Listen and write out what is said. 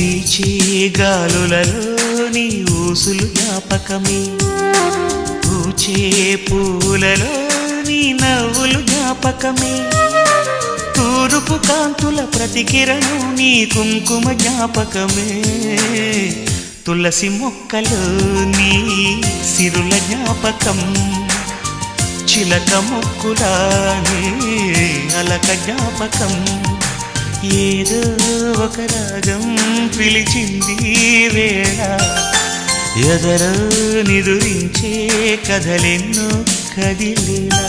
వీచే గాలులలో నీ ఊసులు జ్ఞాపకమే, పూచే పూలలో నీ నవ్వులు జ్ఞాపకమే, తూరుపు కాంతుల ప్రతికిరణం నీ కుంకుమ జ్ఞాపకమే, తులసి మొక్కలో నీ సిరుల జ్ఞాపకం, చిలక మొక్కులానే అలక జ్ఞాపకం, ఏదో ఒక రాగం పిలిచింది వేళ, ఎదరో నిదురించే కథలెన్నో కదిలేలా.